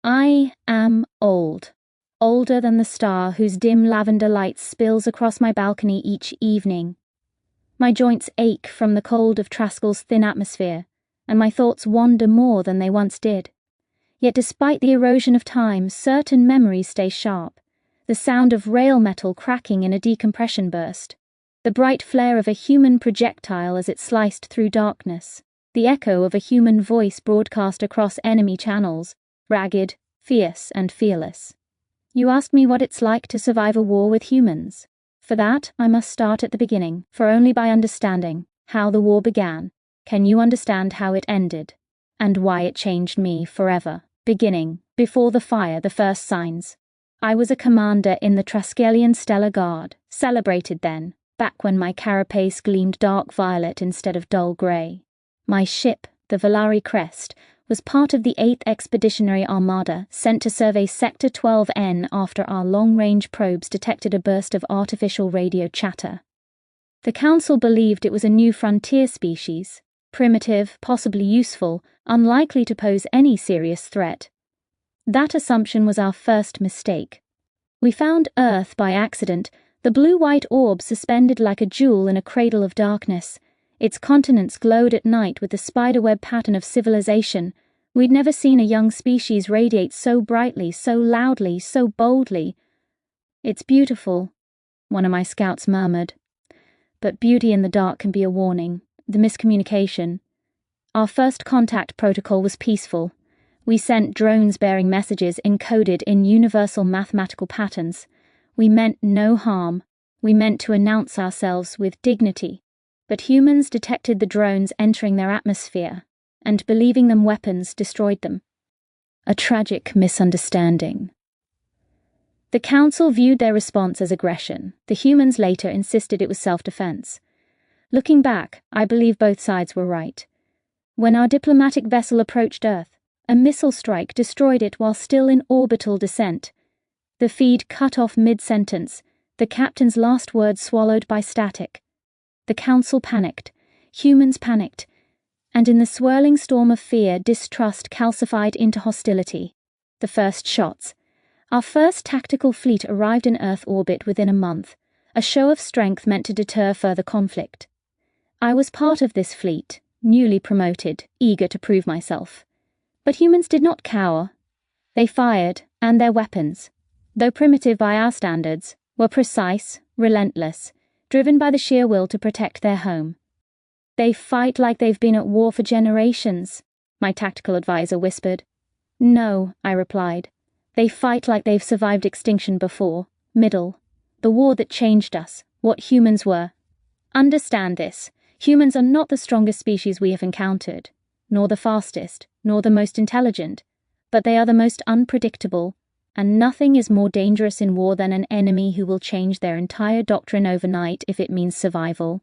I am old. Older than the star whose dim lavender light spills across my balcony each evening. My joints ache from the cold of Traskell's thin atmosphere, and my thoughts wander more than they once did. Yet despite the erosion of time, certain memories stay sharp. The sound of rail metal cracking in a decompression burst. The bright flare of a human projectile as it sliced through darkness. The echo of a human voice broadcast across enemy channels, ragged, fierce, and fearless. You ask me what it's like to survive a war with humans. For that, I must start at the beginning, for only by understanding how the war began can you understand how it ended, and why it changed me forever. Beginning, before the fire, the first signs. I was a commander in the Traskellian Stellar Guard, celebrated then, back when my carapace gleamed dark violet instead of dull grey. My ship, the Valari Crest, was part of the 8th Expeditionary Armada sent to survey Sector 12N after our long-range probes detected a burst of artificial radio chatter. The Council believed it was a new frontier species, primitive, possibly useful, unlikely to pose any serious threat. That assumption was our first mistake. We found Earth by accident, the blue-white orb suspended like a jewel in a cradle of darkness. Its continents glowed at night with the spiderweb pattern of civilization. We'd never seen a young species radiate so brightly, so loudly, so boldly. "It's beautiful," one of my scouts murmured. But beauty in the dark can be a warning. The miscommunication. Our first contact protocol was peaceful. We sent drones bearing messages encoded in universal mathematical patterns. We meant no harm. We meant to announce ourselves with dignity. But humans detected the drones entering their atmosphere, and believing them weapons destroyed them. A tragic misunderstanding. The Council viewed their response as aggression. The humans later insisted it was self-defense. Looking back, I believe both sides were right. When our diplomatic vessel approached Earth, a missile strike destroyed it while still in orbital descent. The feed cut off mid-sentence, the captain's last words swallowed by static. The Council panicked, humans panicked, and in the swirling storm of fear, distrust calcified into hostility. The first shots. Our first tactical fleet arrived in Earth orbit within a month, a show of strength meant to deter further conflict. I was part of this fleet, newly promoted, eager to prove myself. But humans did not cower. They fired, and their weapons, though primitive by our standards, were precise, relentless, driven by the sheer will to protect their home. "They fight like they've been at war for generations," my tactical advisor whispered. "No," I replied. "They fight like they've survived extinction before, middle, the war that changed us, what humans were. Understand this, humans are not the strongest species we have encountered, nor the fastest, nor the most intelligent, but they are the most unpredictable, and nothing is more dangerous in war than an enemy who will change their entire doctrine overnight if it means survival.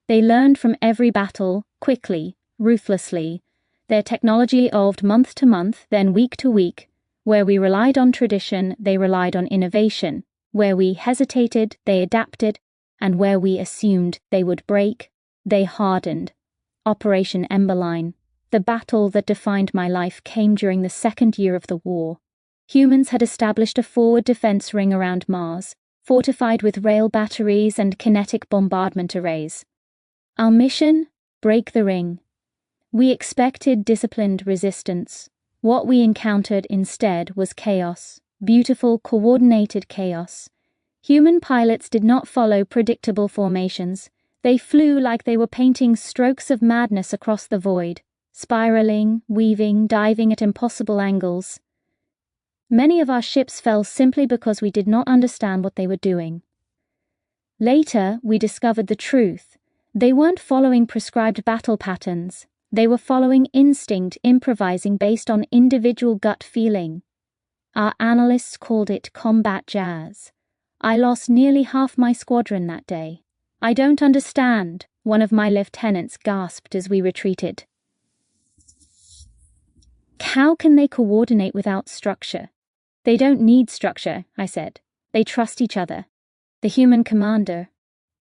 They learned from every battle, quickly, ruthlessly. Their technology evolved month to month, then week to week. Where we relied on tradition, they relied on innovation. Where we hesitated, they adapted, and where we assumed they would break, they hardened. Operation Emberline, the battle that defined my life, came during the second year of the war. Humans had established a forward defense ring around Mars, fortified with rail batteries and kinetic bombardment arrays. Our mission? Break the ring. We expected disciplined resistance. What we encountered instead was chaos, beautiful, coordinated chaos. Human pilots did not follow predictable formations. They flew like they were painting strokes of madness across the void, spiraling, weaving, diving at impossible angles. Many of our ships fell simply because we did not understand what they were doing. Later, we discovered the truth. They weren't following prescribed battle patterns. They were following instinct, improvising based on individual gut feeling. Our analysts called it combat jazz. I lost nearly half my squadron that day. "I don't understand," one of my lieutenants gasped as we retreated. "How can they coordinate without structure?" "They don't need structure," I said. "They trust each other." The human commander.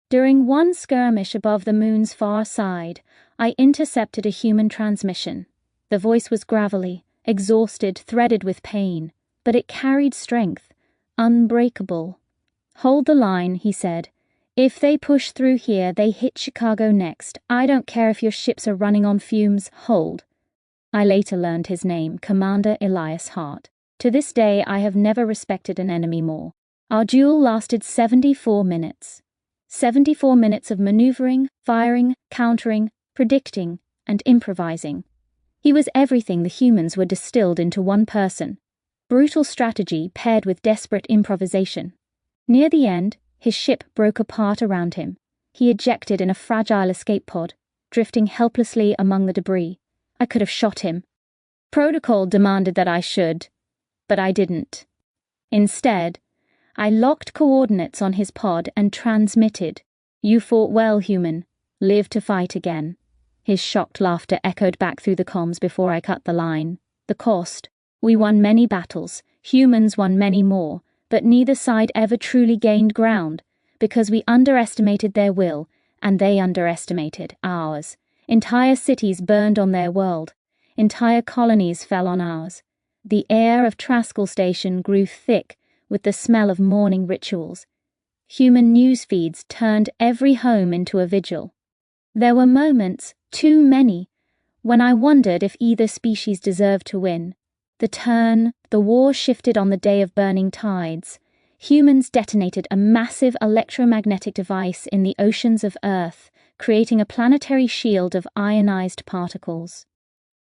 During one skirmish above the moon's far side, I intercepted a human transmission. The voice was gravelly, exhausted, threaded with pain, but it carried strength, unbreakable. "Hold the line," he said. "If they push through here, they hit Chicago next. I don't care if your ships are running on fumes, hold." I later learned his name, Commander Elias Hart. To this day, I have never respected an enemy more. Our duel lasted 74 minutes. 74 minutes of maneuvering, firing, countering, predicting, and improvising. He was everything the humans were distilled into one person. Brutal strategy paired with desperate improvisation. Near the end, his ship broke apart around him. He ejected in a fragile escape pod, drifting helplessly among the debris. I could have shot him. Protocol demanded that I should, but I didn't. Instead, I locked coordinates on his pod and transmitted, "You fought well, human. Live to fight again." His shocked laughter echoed back through the comms before I cut the line. The cost: we won many battles, humans won many more, but neither side ever truly gained ground, because we underestimated their will, and they underestimated ours. Entire cities burned on their world. Entire colonies fell on ours. The air of Traskell Station grew thick with the smell of mourning rituals. Human news feeds turned every home into a vigil. There were moments, too many, when I wondered if either species deserved to win. The war shifted on the day of burning tides. Humans detonated a massive electromagnetic device in the oceans of Earth, creating a planetary shield of ionized particles.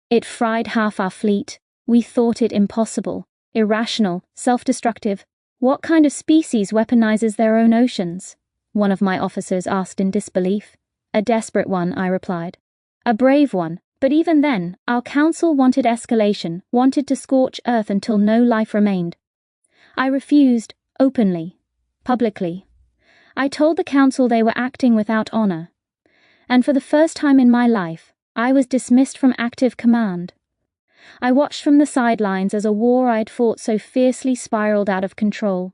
It fried half our fleet. We thought it impossible, irrational, self-destructive. "What kind of species weaponizes their own oceans?" one of my officers asked in disbelief. "A desperate one," I replied. "A brave one, but even then, our council wanted escalation, wanted to scorch Earth until no life remained. I refused, openly, publicly. I told the council they were acting without honor. And for the first time in my life, I was dismissed from active command. I watched from the sidelines as a war I had fought so fiercely spiraled out of control.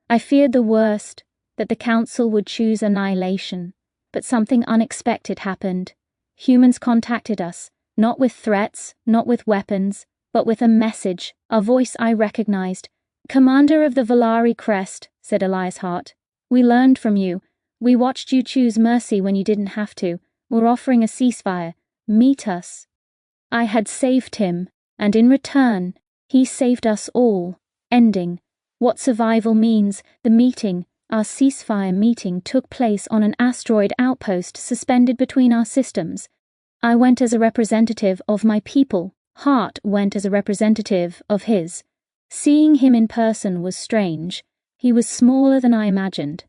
I feared the worst, that the council would choose annihilation. But something unexpected happened. Humans contacted us, not with threats, not with weapons, but with a message, a voice I recognized. "Commander of the Volari Crest," said Elias Hart. "We learned from you. We watched you choose mercy when you didn't have to. We're offering a ceasefire. Meet us." I had saved him, and in return, he saved us all, ending what survival means. The meeting, our ceasefire meeting, took place on an asteroid outpost suspended between our systems. I went as a representative of my people. Hart went as a representative of his. Seeing him in person was strange. He was smaller than I imagined.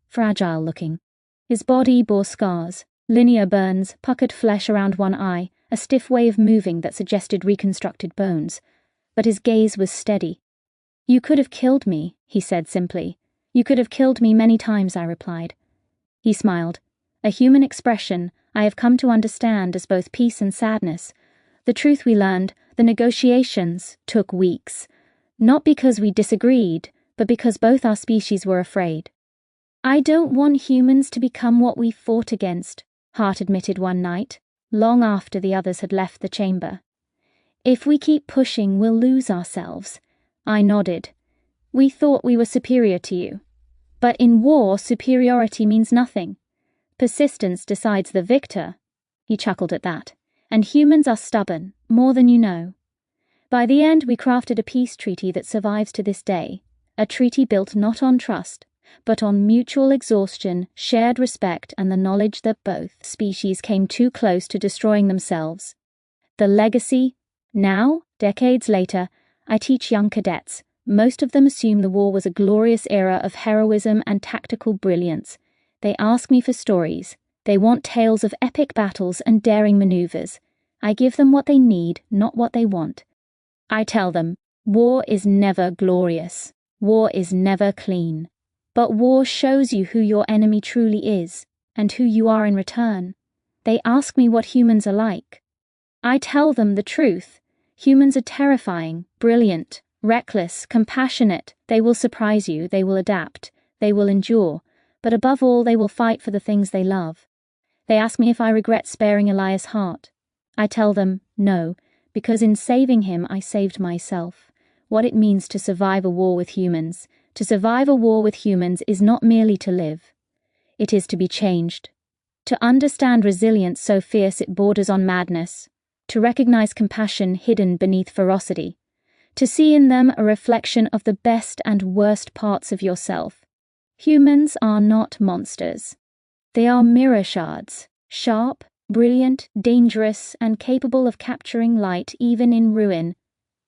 Fragile looking. His body bore scars, linear burns, puckered flesh around one eye, a stiff way of moving that suggested reconstructed bones. But his gaze was steady. "You could have killed me," he said simply. "You could have killed me many times," I replied. He smiled. A human expression I have come to understand as both peace and sadness. The truth we learned, the negotiations, took weeks. Not because we disagreed, but because both our species were afraid. "I don't want humans to become what we fought against," Hart admitted one night, long after the others had left the chamber. "If we keep pushing, we'll lose ourselves." I nodded. "We thought we were superior to you. But in war, superiority means nothing. Persistence decides the victor." He chuckled at that. "And humans are stubborn, more than you know." By the end, we crafted a peace treaty that survives to this day, a treaty built not on trust, but on mutual exhaustion, shared respect, and the knowledge that both species came too close to destroying themselves. The legacy: now, decades later, I teach young cadets. Most of them assume the war was a glorious era of heroism and tactical brilliance. They ask me for stories. They want tales of epic battles and daring maneuvers. I give them what they need, not what they want. I tell them, war is never glorious. War is never clean. But war shows you who your enemy truly is, and who you are in return. They ask me what humans are like. I tell them the truth. Humans are terrifying, brilliant, reckless, compassionate. They will surprise you, they will adapt, they will endure, but above all they will fight for the things they love. They ask me if I regret sparing Elias Hart. I tell them, no, because in saving him I saved myself. What it means to survive a war with humans. To survive a war with humans is not merely to live. It is to be changed. To understand resilience so fierce it borders on madness. To recognize compassion hidden beneath ferocity. To see in them a reflection of the best and worst parts of yourself. Humans are not monsters. They are mirror shards, sharp, brilliant, dangerous, and capable of capturing light even in ruin.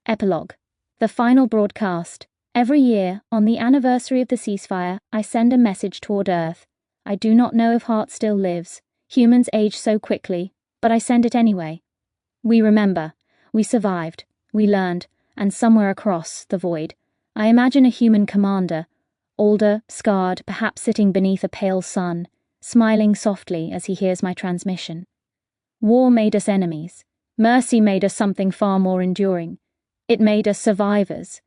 Epilogue. The final broadcast. Every year, on the anniversary of the ceasefire, I send a message toward Earth. I do not know if Heart still lives. Humans age so quickly, but I send it anyway. We remember. We survived. We learned. And somewhere across the void, I imagine a human commander, older, scarred, perhaps sitting beneath a pale sun, smiling softly as he hears my transmission. War made us enemies. Mercy made us something far more enduring. It made us survivors.